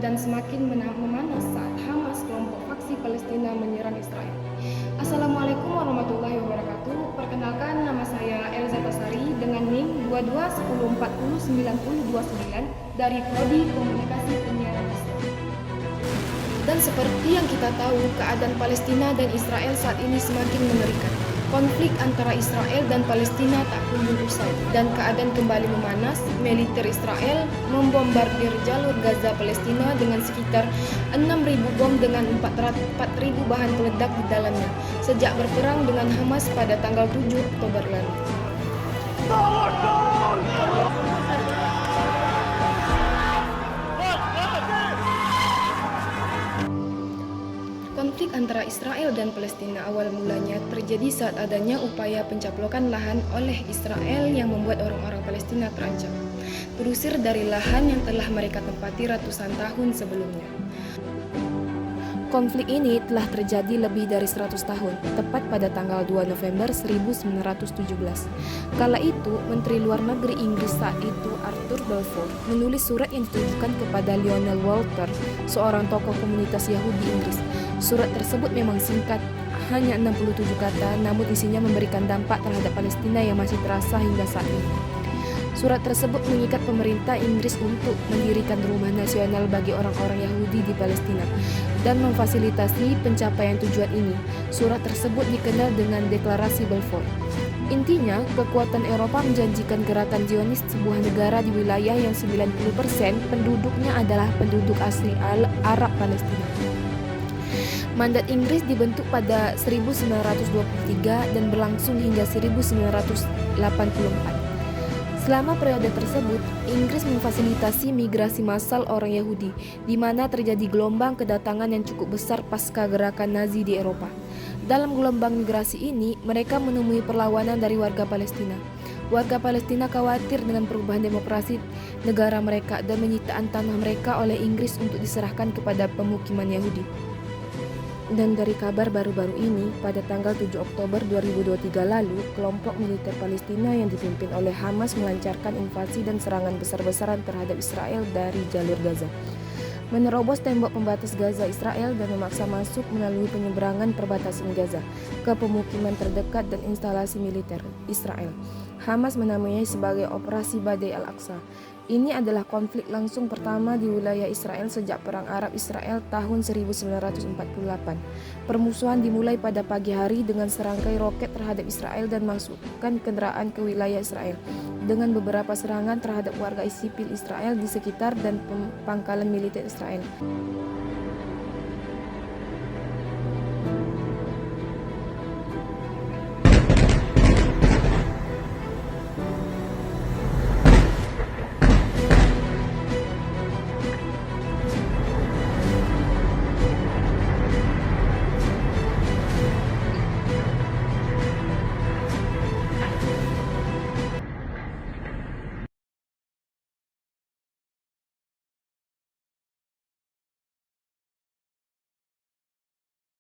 dan semakin memanas saat Hamas, kelompok faksi Palestina, menyerang Israel. Assalamualaikum warahmatullahi wabarakatuh. Perkenalkan, nama saya Elza Tasari dengan NIM 2210109029 dari Prodi Komunikasi Penyiaran Islam. Dan seperti yang kita tahu, keadaan Palestina dan Israel saat ini semakin mengerikan. Konflik antara Israel dan Palestina tak kunjung usai, dan keadaan kembali memanas. Militer Israel membombardir jalur Gaza Palestina dengan sekitar 6.000 bom dengan 4.000 bahan peledak di dalamnya, sejak berperang dengan Hamas pada tanggal 7 Oktober lalu. Konflik antara Israel dan Palestina awal mulanya terjadi saat adanya upaya pencaplokan lahan oleh Israel yang membuat orang-orang Palestina terancam terusir dari lahan yang telah mereka tempati ratusan tahun sebelumnya. Konflik ini telah terjadi lebih dari 100 tahun, tepat pada tanggal 2 November 1917. Kala itu, Menteri Luar Negeri Inggris saat itu, Arthur Balfour, menulis surat yang ditujukan kepada Lionel Walter, seorang tokoh komunitas Yahudi Inggris. Surat tersebut memang singkat, hanya 67 kata, namun isinya memberikan dampak terhadap Palestina yang masih terasa hingga saat ini. Surat tersebut mengikat pemerintah Inggris untuk mendirikan rumah nasional bagi orang-orang Yahudi di Palestina dan memfasilitasi pencapaian tujuan ini. Surat tersebut dikenal dengan Deklarasi Balfour. Intinya, kekuatan Eropa menjanjikan gerakan Zionis sebuah negara di wilayah yang 90% penduduknya adalah penduduk asli Arab Palestina. Mandat Inggris dibentuk pada 1923 dan berlangsung hingga 1984. Selama periode tersebut, Inggris memfasilitasi migrasi massal orang Yahudi, di mana terjadi gelombang kedatangan yang cukup besar pasca gerakan Nazi di Eropa. Dalam gelombang migrasi ini, mereka menemui perlawanan dari warga Palestina. Warga Palestina khawatir dengan perubahan demokrasi negara mereka dan penyitaan tanah mereka oleh Inggris untuk diserahkan kepada pemukiman Yahudi. Dan dari kabar baru-baru ini, pada tanggal 7 Oktober 2023 lalu, kelompok militer Palestina yang dipimpin oleh Hamas melancarkan invasi dan serangan besar-besaran terhadap Israel dari jalur Gaza, menerobos tembok pembatas Gaza Israel dan memaksa masuk melalui penyeberangan perbatasan Gaza ke pemukiman terdekat dan instalasi militer Israel. Hamas menamainya sebagai Operasi Badai Al-Aqsa. Ini adalah konflik langsung pertama di wilayah Israel sejak Perang Arab-Israel tahun 1948. Permusuhan dimulai pada pagi hari dengan serangkai roket terhadap Israel dan masukkan kendaraan ke wilayah Israel, dengan beberapa serangan terhadap warga sipil Israel di sekitar dan pangkalan militer Israel.